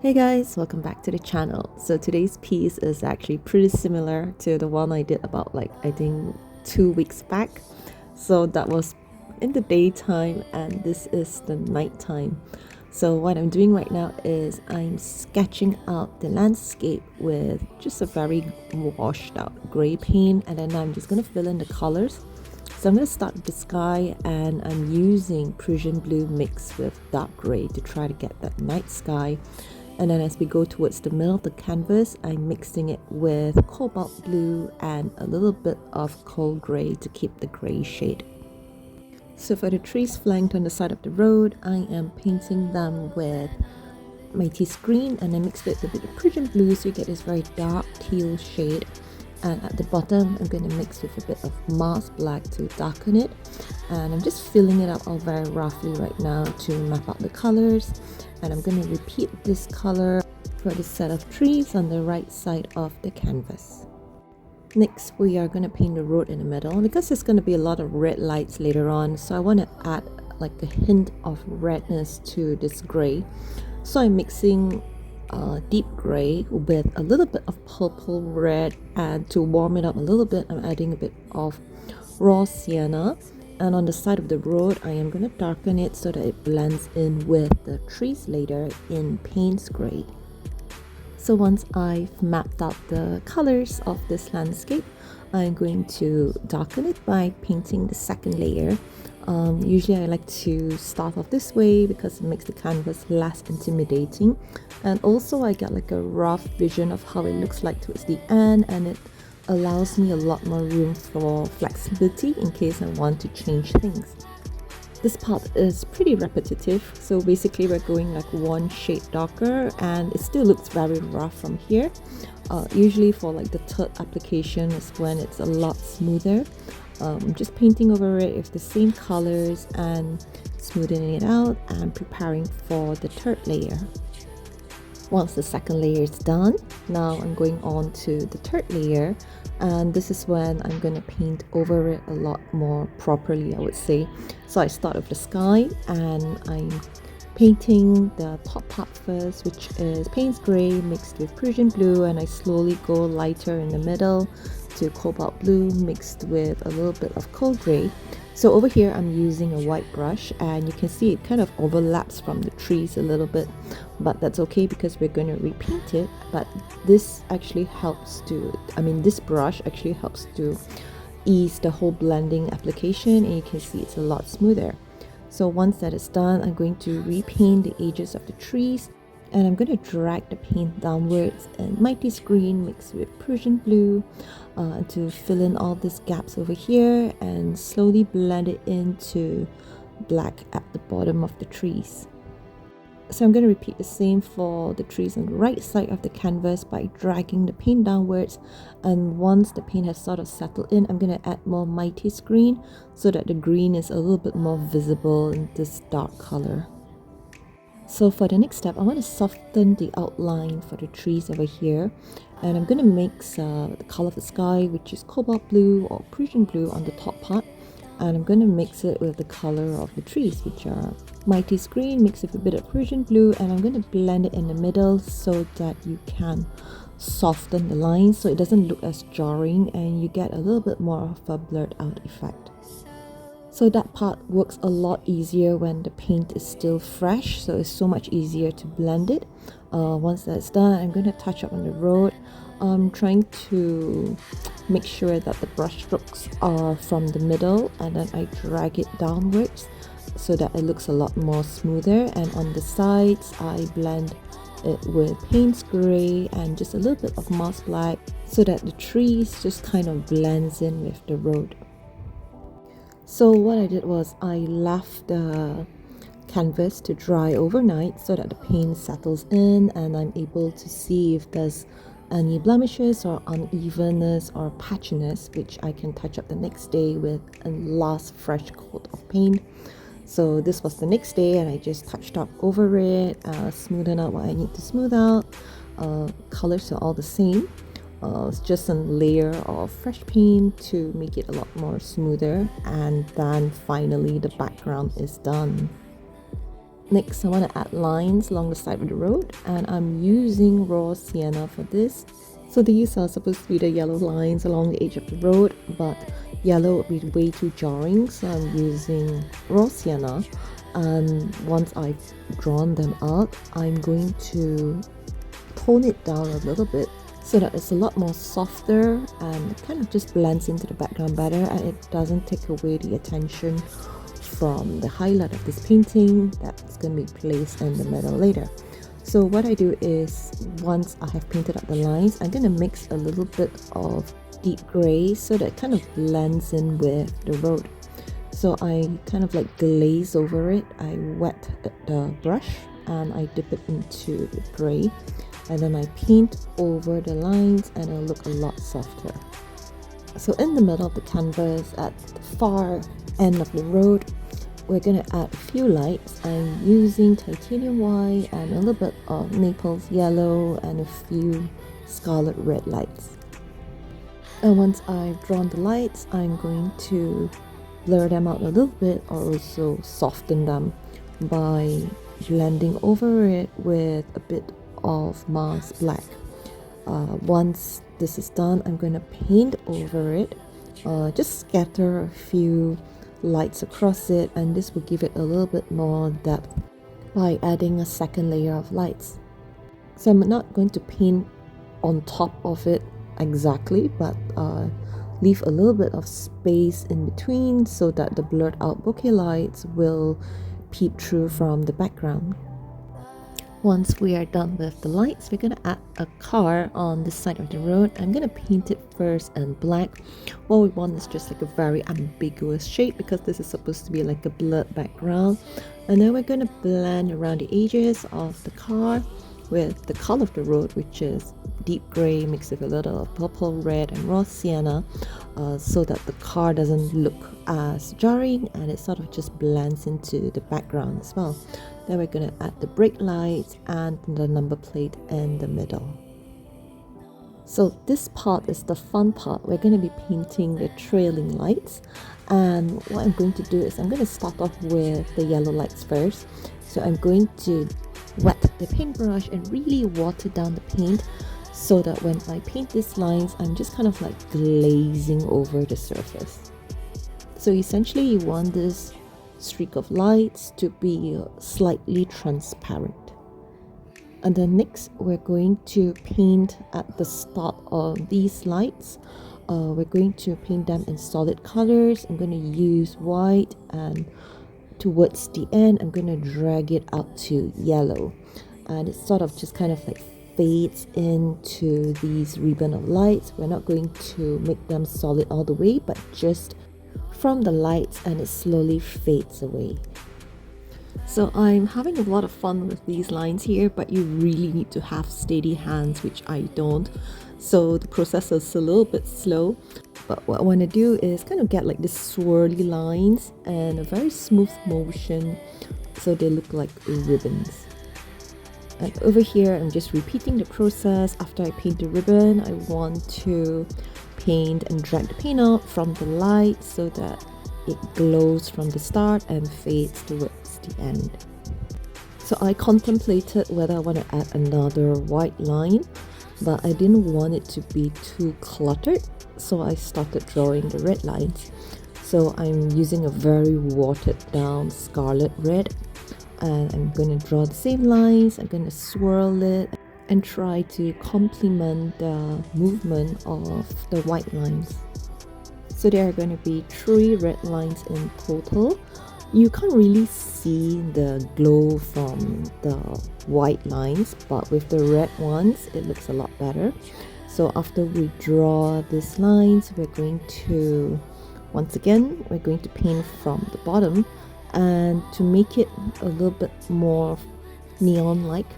Hey guys, welcome back to the channel. So today's piece is actually pretty similar to the one I did about I think 2 weeks back. So that was in the daytime and this is the nighttime. So what I'm doing right now is I'm sketching out the landscape with just a very washed out gray paint, and then I'm just going to fill in the colors. So I'm going to start with the sky, and I'm using Prussian blue mixed with dark gray to try to get that night sky. And then as we go towards the middle of the canvas, I'm mixing it with cobalt blue and a little bit of cold gray to keep the gray shade. So for the trees flanked on the side of the road, I am painting them with Mighty's green, and I mixed it with a bit of Prussian blue so you get this very dark teal shade. And at the bottom, I'm going to mix with a bit of Mars black to darken it. And I'm just filling it up all very roughly right now to map out the colors. And I'm going to repeat this color for the set of trees on the right side of the canvas. Next, we are going to paint the road in the middle. And because there's going to be a lot of red lights later on, so I want to add like a hint of redness to this gray. So I'm mixing deep gray with a little bit of purple red, and to warm it up a little bit I'm adding a bit of raw sienna. And on the side of the road I am going to darken it so that it blends in with the trees later in Payne's gray. So once I've mapped out the colors of this landscape, I'm going to darken it by painting the second layer. Usually I like to start off this way because it makes the canvas less intimidating, and also I get like a rough vision of how it looks like towards the end, and it allows me a lot more room for flexibility in case I want to change things. This part is pretty repetitive, so basically we're going like one shade darker and it still looks very rough from here. Usually for like the third application is when it's a lot smoother. Just painting over it with the same colors and smoothing it out and preparing for the third layer. Once the second layer is done, now I'm going on to the third layer, and this is when I'm going to paint over it a lot more properly, I would say. So I start with the sky and I'm painting the top part first, which is Payne's gray mixed with Prussian blue, and I slowly go lighter in the middle to cobalt blue mixed with a little bit of cold gray. So over here I'm using a white brush, and you can see it kind of overlaps from the trees a little bit, but that's okay because we're going to repaint it. But this actually helps to, this brush actually helps to ease the whole blending application, and you can see it's a lot smoother. So once that is done, I'm going to repaint the edges of the trees, and I'm going to drag the paint downwards and Mighty's green mixed with Prussian blue to fill in all these gaps over here and slowly blend it into black at the bottom of the trees. So I'm going to repeat the same for the trees on the right side of the canvas by dragging the paint downwards, and once the paint has sort of settled in, I'm going to add more Mighty's green so that the green is a little bit more visible in this dark color. So for the next step, I want to soften the outline for the trees over here, and I'm going to mix the color of the sky, which is cobalt blue or Prussian blue on the top part, and I'm going to mix it with the color of the trees, which are Mighty's green mixed with a bit of Prussian blue, and I'm going to blend it in the middle so that you can soften the lines so it doesn't look as jarring and you get a little bit more of a blurred out effect. So that part works a lot easier when the paint is still fresh, so it's so much easier to blend it. Once that's done, I'm going to touch up on the road. I'm trying to make sure that the brush strokes are from the middle, and then I drag it downwards so that it looks a lot more smoother. And on the sides, I blend it with Payne's gray and just a little bit of Moss black so that the trees just kind of blends in with the road. So what I did was I left the canvas to dry overnight so that the paint settles in and I'm able to see if there's any blemishes or unevenness or patchiness, which I can touch up the next day with a last fresh coat of paint. So this was the next day, and I just touched up over it, smoothing out what I need to smooth out. Colors are all the same. It's just a layer of fresh paint to make it a lot more smoother, and then finally the background is done. Next, I want to add lines along the side of the road, and I'm using raw sienna for this. So these are supposed to be the yellow lines along the edge of the road, but yellow would be way too jarring, so I'm using raw sienna. And once I've drawn them out, I'm going to tone it down a little bit so that it's a lot more softer and it kind of just blends into the background better, and it doesn't take away the attention from the highlight of this painting that's going to be placed in the middle later. So what I do is, once I have painted up the lines, I'm going to mix a little bit of deep gray so that it kind of blends in with the road. So I kind of like glaze over it. I wet the brush and I dip it into the gray, and then I paint over the lines and it'll look a lot softer. So in the middle of the canvas, at the far end of the road, we're going to add a few lights. I'm using titanium white and a little bit of Naples yellow and a few scarlet red lights. And once I've drawn the lights, I'm going to blur them out a little bit, or also soften them by blending over it with a bit of Mars black. Once this is done, I'm going to paint over it, just scatter a few lights across it, and this will give it a little bit more depth by adding a second layer of lights. So I'm not going to paint on top of it exactly, but leave a little bit of space in between so that the blurred out bokeh lights will peep through from the background. Once we are done with the lights, we're going to add a car on the side of the road. I'm going to paint it first in black. What we want is just like a very ambiguous shape, because this is supposed to be like a blurred background. And then we're going to blend around the edges of the car with the color of the road, which is deep gray mixed with a little purple, red and raw sienna, so that the car doesn't look as jarring and it sort of just blends into the background as well. Then we're going to add the brake lights and the number plate in the middle. So this part is the fun part. We're going to be painting the trailing lights, and what I'm going to do is I'm going to start off with the yellow lights first. So I'm going to wet the paintbrush and really water down the paint, so that when I paint these lines, I'm just kind of like glazing over the surface. So essentially you want this streak of lights to be slightly transparent. And then next, we're going to paint at the start of these lights. We're going to paint them in solid colors. I'm going to use white, and towards the end, I'm going to drag it out to yellow. And it sort of just kind of like fades into these ribbon of lights. We're not going to make them solid all the way, but just from the lights, and it slowly fades away. So I'm having a lot of fun with these lines here, but you really need to have steady hands, which I don't. So the process is a little bit slow. But what I want to do is kind of get like the swirly lines and a very smooth motion, so they look like ribbons. And over here, I'm just repeating the process. After I paint the ribbon, I want to paint and drag the paint out from the light so that it glows from the start and fades towards the end. So I contemplated whether I want to add another white line, but I didn't want it to be too cluttered, so I started drawing the red lines. So I'm using a very watered down scarlet red, and I'm going to draw the same lines. I'm going to swirl it and try to complement the movement of the white lines. So there are going to be 3 red lines in total. You can't really see the glow from the white lines, but with the red ones, it looks a lot better. So after we draw these lines, we're going to, once again, we're going to paint from the bottom. And to make it a little bit more neon-like,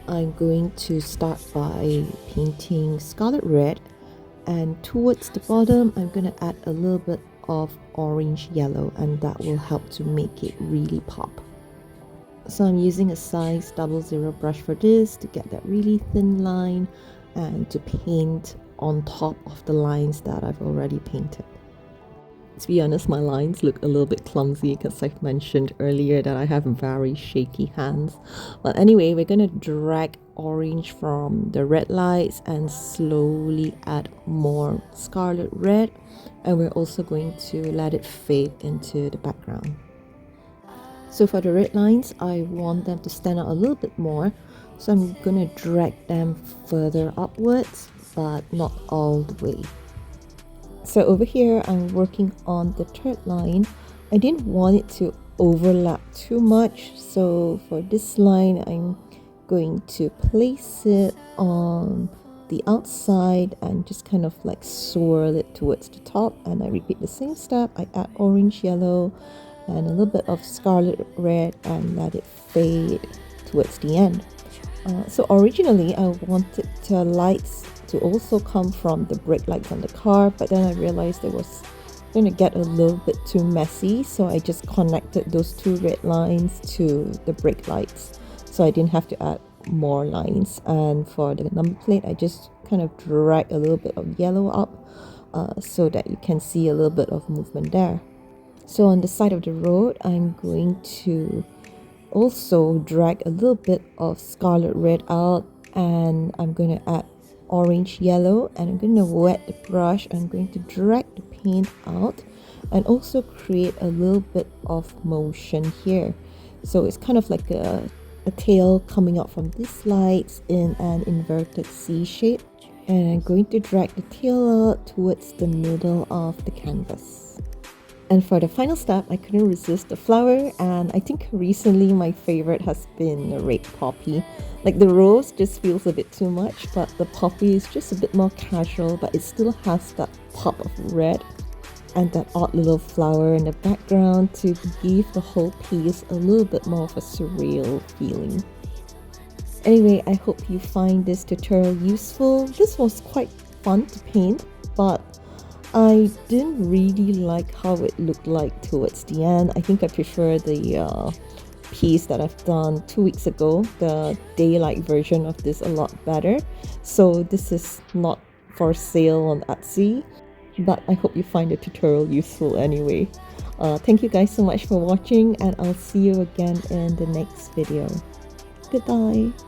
I'm going to start by painting scarlet red, and towards the bottom I'm going to add a little bit of orange yellow, and that will help to make it really pop. So I'm using a size 00 brush for this to get that really thin line and to paint on top of the lines that I've already painted. To be honest, my lines look a little bit clumsy because I've mentioned earlier that I have very shaky hands. But anyway, we're going to drag orange from the red lights and slowly add more scarlet red. And we're also going to let it fade into the background. So for the red lines, I want them to stand out a little bit more. So I'm going to drag them further upwards, but not all the way. So over here, I'm working on the third line. I didn't want it to overlap too much. So for this line, I'm going to place it on the outside and just kind of like swirl it towards the top. And I repeat the same step. I add orange, yellow, and a little bit of scarlet red and let it fade towards the end. So originally, I wanted the lights to also come from the brake lights on the car, but then I realized it was going to get a little bit too messy, so I just connected those two red lines to the brake lights, so I didn't have to add more lines. And for the number plate, I just kind of drag a little bit of yellow up so that you can see a little bit of movement there. So on the side of the road, I'm going to also drag a little bit of scarlet red out, and I'm going to add orange yellow, and I'm going to wet the brush. I'm going to drag the paint out and also create a little bit of motion here. So it's kind of like a tail coming out from these lights in an inverted C shape, and I'm going to drag the tail out towards the middle of the canvas. And for the final step, I couldn't resist the flower, and I think recently my favorite has been the red poppy. Like the rose just feels a bit too much, but the poppy is just a bit more casual, but it still has that pop of red and that odd little flower in the background to give the whole piece a little bit more of a surreal feeling. Anyway, I hope you find this tutorial useful. This was quite fun to paint, but I didn't really like how it looked like towards the end. I think I prefer the piece that I've done 2 weeks ago, the daylight version of this, a lot better. So this is not for sale on Etsy, but I hope you find the tutorial useful anyway. Thank you guys so much for watching, and I'll see you again in the next video. Goodbye.